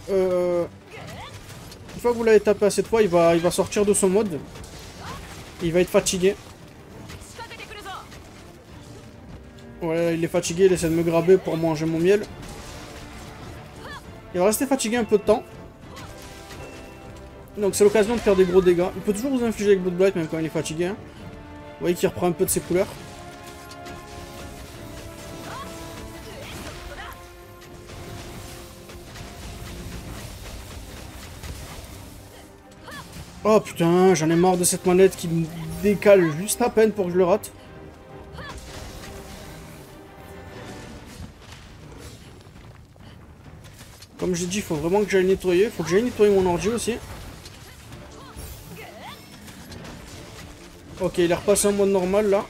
Une fois que vous l'avez tapé assez de fois, il va sortir de son mode. Il va être fatigué. Voilà, il est fatigué, il essaie de me graber pour manger mon miel. Il va rester fatigué un peu de temps. Donc c'est l'occasion de faire des gros dégâts. Il peut toujours vous infliger avec Blood Blight même quand il est fatigué. Hein. Vous voyez qu'il reprend un peu de ses couleurs. Oh putain, j'en ai marre de cette manette qui me décale juste à peine pour que je le rate. Comme j'ai dit, il faut vraiment que j'aille nettoyer. Il faut que j'aille nettoyer mon ordi aussi. Ok, il est repassé en mode normal là.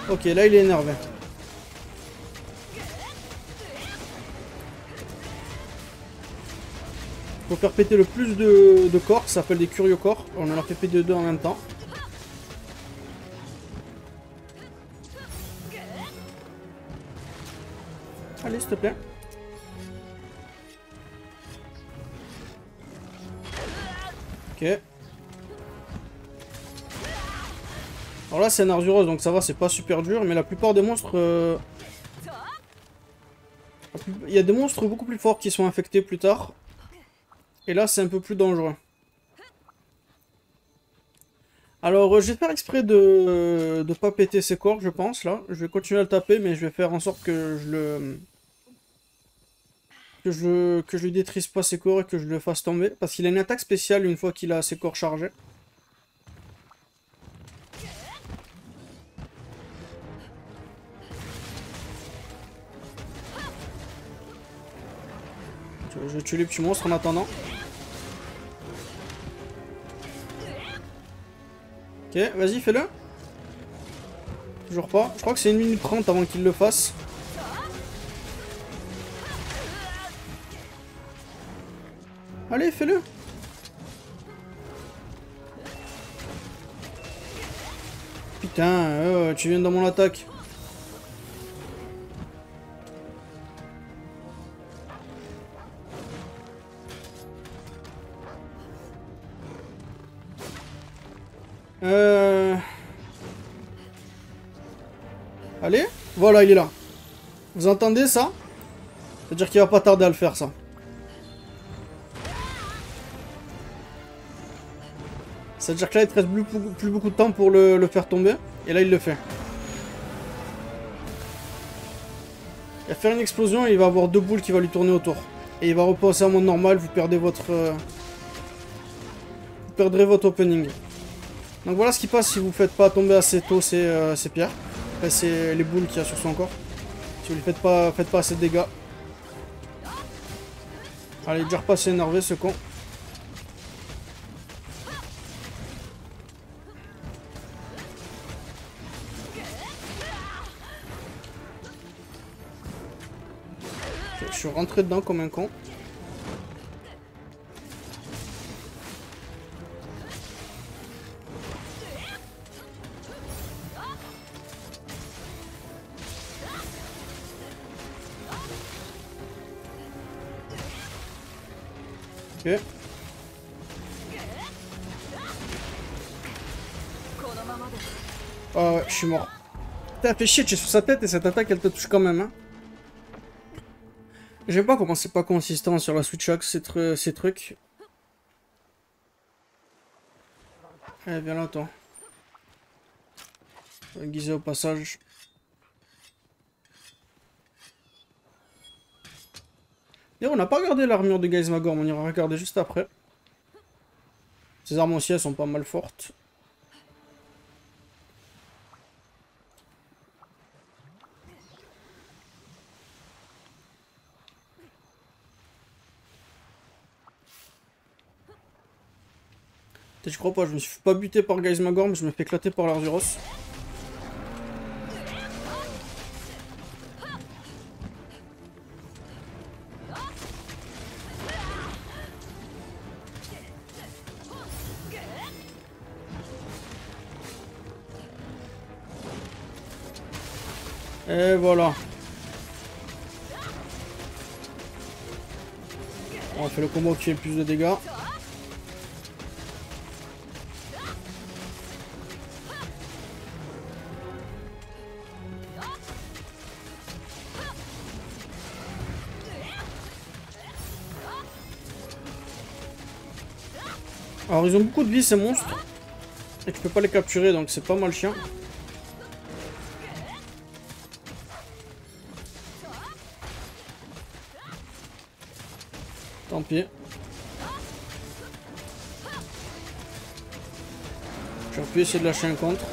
Ok, là il est énervé. Faut faire péter le plus de corps, ça s'appelle des curieux corps. On en a fait péter deux en même temps. Allez, s'il te plaît. Ok. Alors là, c'est un Arzuros, donc ça va, c'est pas super dur. Mais la plupart des monstres... Il y a des monstres beaucoup plus forts qui sont infectés plus tard. Et là, c'est un peu plus dangereux. Alors, je vais faire exprès de pas péter ses corps, je pense, là. Je vais continuer à le taper, mais je vais faire en sorte que je le... que je lui détruise pas ses corps et que je le fasse tomber. Parce qu'il a une attaque spéciale une fois qu'il a ses corps chargés. Je vais tuer les petits monstres en attendant. Ok, vas-y, fais-le. Toujours pas. Je crois que c'est 1 minute 30 avant qu'il le fasse. Allez, fais-le. Putain, tu viens dans mon attaque. Allez, voilà, il est là. Vous entendez ça? C'est-à-dire qu'il va pas tarder à le faire, ça. C'est-à-dire que là, il te reste plus beaucoup de temps pour le faire tomber. Et là, il le fait. Il va faire une explosion et il va avoir 2 boules qui va lui tourner autour. Et il va repasser en mode normal, vous perdez votre... vous perdrez votre opening. Donc voilà ce qui passe si vous ne faites pas tomber assez tôt ces pierres. Après, c'est les boules qu'il y a sur son corps. Si vous ne faites pas assez de dégâts. Allez, il est déjà repassé énervé ce con. Okay, je suis rentré dedans comme un con. Ok. Ah ouais, je suis mort. Putain, fait chier, tu es sur sa tête et cette attaque elle te touche quand même. Hein. J'aime pas comment c'est pas consistant sur la Switch Axe ces trucs. Allez, viens là, toi. Aiguiser au passage. D'ailleurs, on n'a pas regardé l'armure de Geismagorm, on ira regarder juste après. Ces armes aussi, elles sont pas mal fortes. Je crois pas, je me suis pas buté par Geismagorm, je me fais éclater par l'Arzuros. Et voilà. On va faire le combo qui fait le plus de dégâts. Alors ils ont beaucoup de vie ces monstres. Et tu peux pas les capturer donc c'est pas mal chiant. Tant pis. J'aurais pu essayer de lâcher un contre.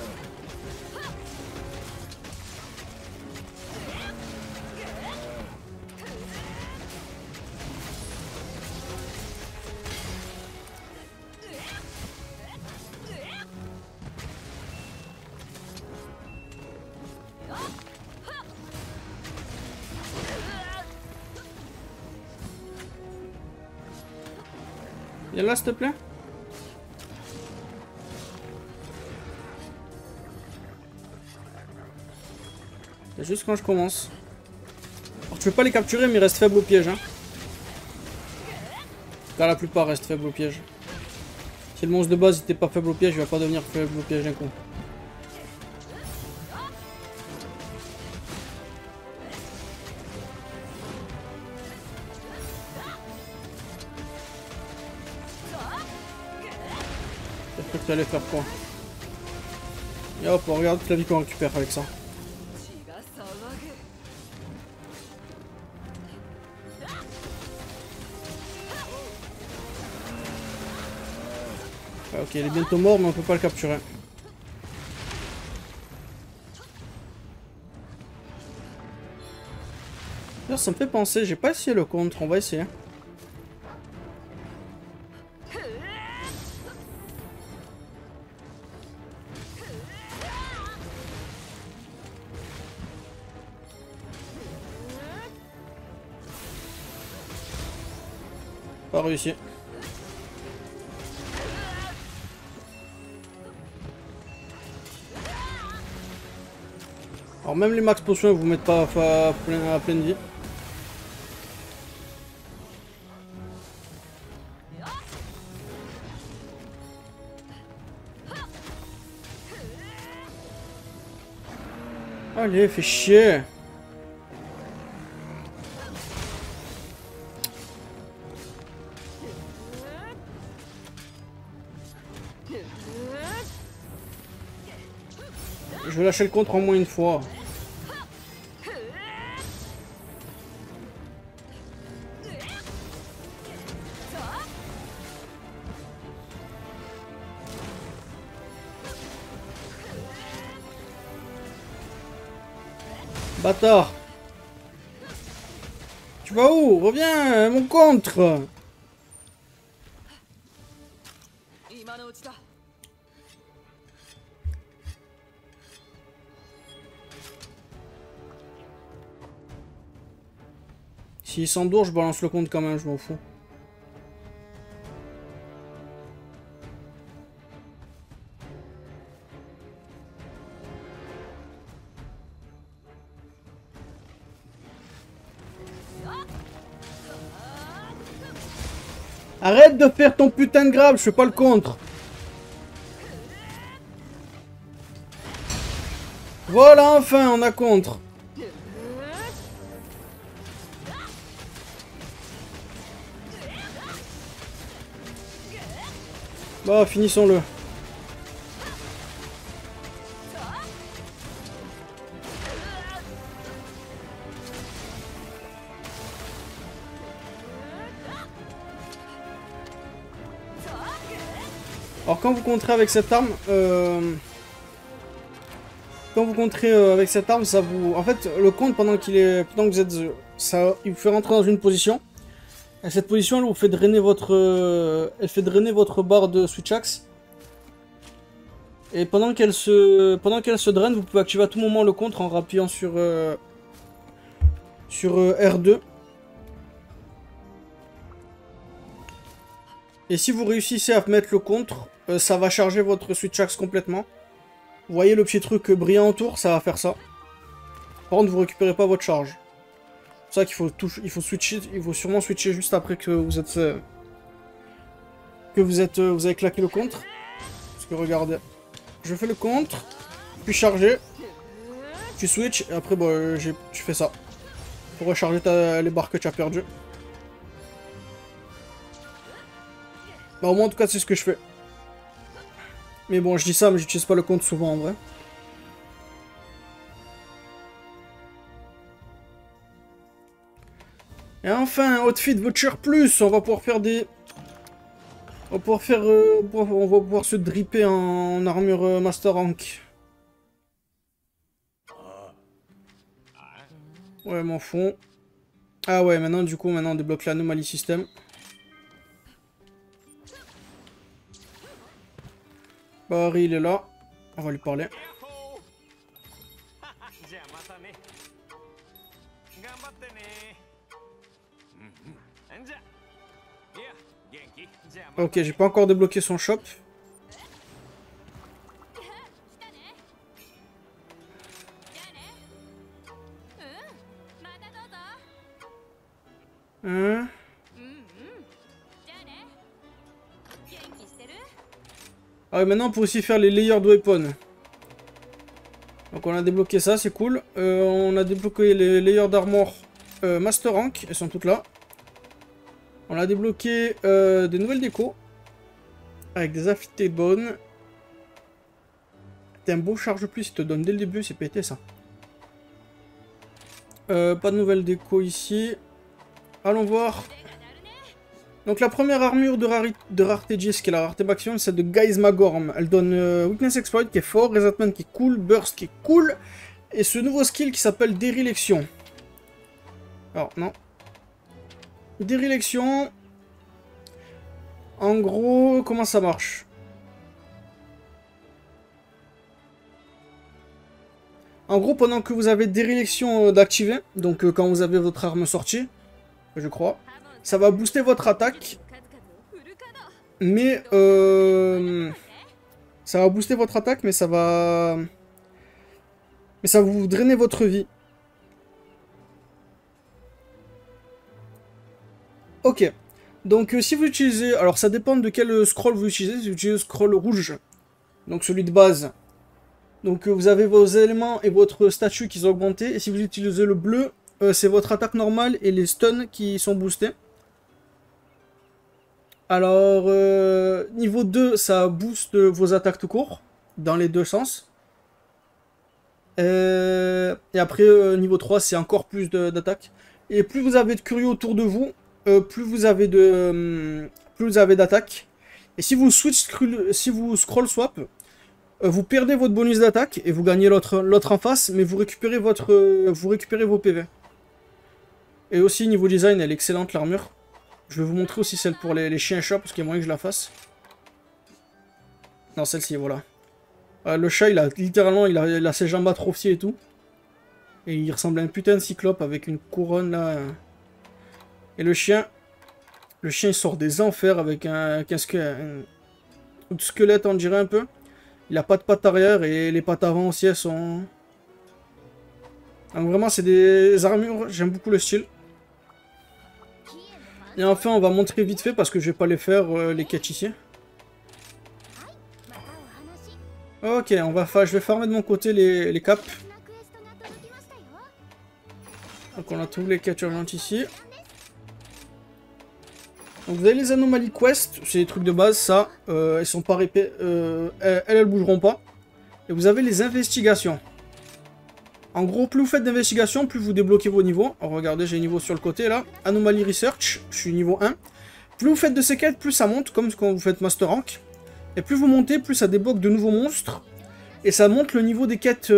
Viens là s'il te plaît. C'est juste quand je commence. Alors tu peux pas les capturer mais ils restent faibles au piège hein. Car la plupart restent faibles au piège. Si le monstre de base n'était pas faible au piège, il va pas devenir faible au piège d'un coup. J'ai cru que tu allais faire quoi. Et hop, regarde toute la vie qu'on récupère avec ça. Ah, ok, il est bientôt mort, mais on peut pas le capturer. D'ailleurs, ça me fait penser, j'ai pas essayé le contre, on va essayer. Pas réussi. Alors même les max potions ils vous mettent pas à pleine vie. Allez, fais chier. Je vais lâcher le contre en moins une fois. Bâtard. Tu vas où? Reviens, mon contre. S'il s'endoure, je balance le compte quand même, je m'en fous. Arrête de faire ton putain de grab, je fais pas le contre. Voilà, enfin, on a contre. Bah, finissons-le. Alors quand vous contrez avec cette arme, ça vous, en fait, le compte pendant que vous êtes, ça, il vous fait rentrer dans une position. Et cette position, elle vous fait drainer votre barre de switch axe. Et pendant qu'elle se draine, vous pouvez activer à tout moment le contre en rappuyant sur R2. Et si vous réussissez à mettre le contre, ça va charger votre switch axe complètement. Vous voyez le petit truc brillant autour, ça va faire ça. Par contre, vous récupérez pas votre charge. C'est pour ça qu'il faut switcher, il faut sûrement switcher juste après que vous avez claqué le contre. Parce que regardez, je fais le contre, puis charger, tu switch et après bah, tu fais ça pour recharger les barres que tu as perdues. Bah au moins en tout cas c'est ce que je fais. Mais bon je dis ça mais j'utilise pas le compte souvent en vrai. Et enfin Outfit Voucher Plus, on va pouvoir faire des... On va pouvoir se dripper en armure Master Rank. Ouais m'en fond. Ah ouais maintenant du coup on débloque l'anomalie système. Barry il est là, on va lui parler. Ok, j'ai pas encore débloqué son shop. Hein? Ah ouais, maintenant on peut aussi faire les layers de weapon. Donc on a débloqué ça, c'est cool. On a débloqué les layers d'armor Master Rank, elles sont toutes là. On a débloqué des nouvelles décos. Avec des affected bones. T'as un beau charge plus, il te donne dès le début, c'est pété ça. Pas de nouvelles déco ici. Allons voir. Donc la première armure de rareté 10, qui est la rareté maximum, c'est de Guise Magorm. Elle donne Weakness Exploit qui est fort, Resentment qui est cool, Burst qui est cool, et ce nouveau skill qui s'appelle Dérélection. Alors non. Dérélection. En gros, comment ça marche? En gros, pendant que vous avez Dérélection d'activer, donc quand vous avez votre arme sortie, je crois, ça va booster votre attaque. Mais ça va booster votre attaque, mais ça va vous drainer votre vie. Ok. Donc si vous utilisez... Alors ça dépend de quel scroll vous utilisez. Si vous utilisez le scroll rouge, donc celui de base, donc vous avez vos éléments et votre statut qui sont augmentés. Et si vous utilisez le bleu, c'est votre attaque normale et les stuns qui sont boostés. Alors, niveau 2, ça booste vos attaques tout court, dans les deux sens. Et après, niveau 3, c'est encore plus d'attaques. Et plus vous avez de curieux autour de vous, plus vous avez d'attaques. Et si vous scroll swap, vous perdez votre bonus d'attaque et vous gagnez l'autre en face, mais vous récupérez vos PV. Et aussi, niveau design, elle est excellente, l'armure. Je vais vous montrer aussi celle pour les chiens et chats, parce qu'il y a moyen que je la fasse. Non, celle-ci, voilà. Le chat, il a littéralement, il a ses jambes atrophiées et tout. Et il ressemble à un putain de cyclope avec une couronne, là. Et le chien, il sort des enfers avec un squelette, on dirait un peu. Il a pas de pattes arrière et les pattes avant aussi, elles sont... Donc vraiment, c'est des armures, j'aime beaucoup le style. Et enfin, on va montrer vite fait parce que je vais pas les faire, les quêtes ici. Ok, je vais farmer de mon côté les caps. Donc on a tous les quêtes urgentes ici. Donc vous avez les anomalies quest, c'est des trucs de base, ça. Elles sont pas répées, elles bougeront pas. Et vous avez les investigations. En gros, plus vous faites d'investigations, plus vous débloquez vos niveaux. Alors, regardez, j'ai un niveau sur le côté, là. Anomaly Research, je suis niveau 1. Plus vous faites de ces quêtes, plus ça monte, comme quand vous faites Master Rank. Et plus vous montez, plus ça débloque de nouveaux monstres. Et ça monte le niveau des quêtes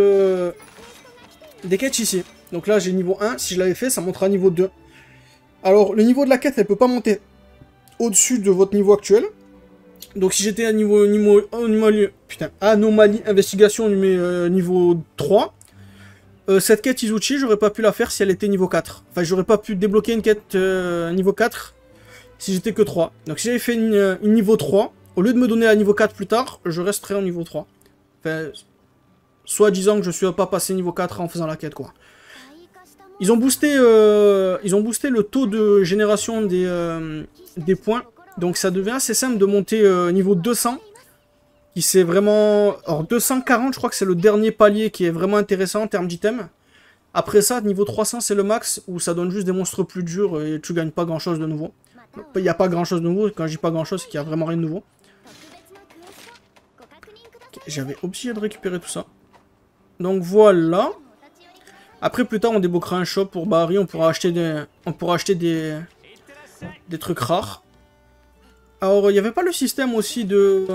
ici. Donc là, j'ai niveau 1. Si je l'avais fait, ça montera à niveau 2. Alors, le niveau de la quête, elle peut pas monter au-dessus de votre niveau actuel. Donc si j'étais à anomalie investigation niveau 3... cette quête Izuchi, j'aurais pas pu la faire si elle était niveau 4. Enfin, j'aurais pas pu débloquer une quête niveau 4 si j'étais que 3. Donc si j'avais fait une niveau 3, au lieu de me donner à niveau 4 plus tard, je resterais en niveau 3. Enfin, soit disant que je suis pas passé niveau 4 en faisant la quête, quoi. Ils ont boosté le taux de génération des points. Donc ça devient assez simple de monter niveau 200. Qui c'est vraiment... Alors 240, je crois que c'est le dernier palier qui est vraiment intéressant en termes d'items. Après ça, niveau 300, c'est le max, où ça donne juste des monstres plus durs et tu gagnes pas grand chose de nouveau. Il n'y a pas grand chose de nouveau, quand je dis pas grand chose, c'est qu'il n'y a vraiment rien de nouveau. Okay, j'avais oublié de récupérer tout ça. Donc voilà. Après, plus tard, on débloquera un shop pour Bahri, on pourra acheter des trucs rares. Alors, il n'y avait pas le système aussi de...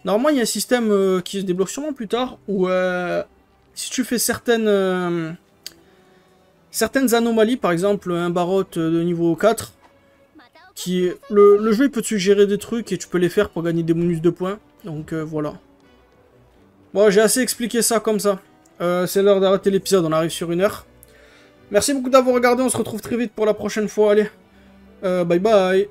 Normalement, il y a un système qui se débloque sûrement plus tard, où si tu fais certaines anomalies, par exemple un barot de niveau 4, le jeu il peut te suggérer des trucs et tu peux les faire pour gagner des bonus de points. Donc voilà. Bon, j'ai assez expliqué ça comme ça. C'est l'heure d'arrêter l'épisode, on arrive sur 1 heure. Merci beaucoup d'avoir regardé, on se retrouve très vite pour la prochaine fois, allez. Bye bye.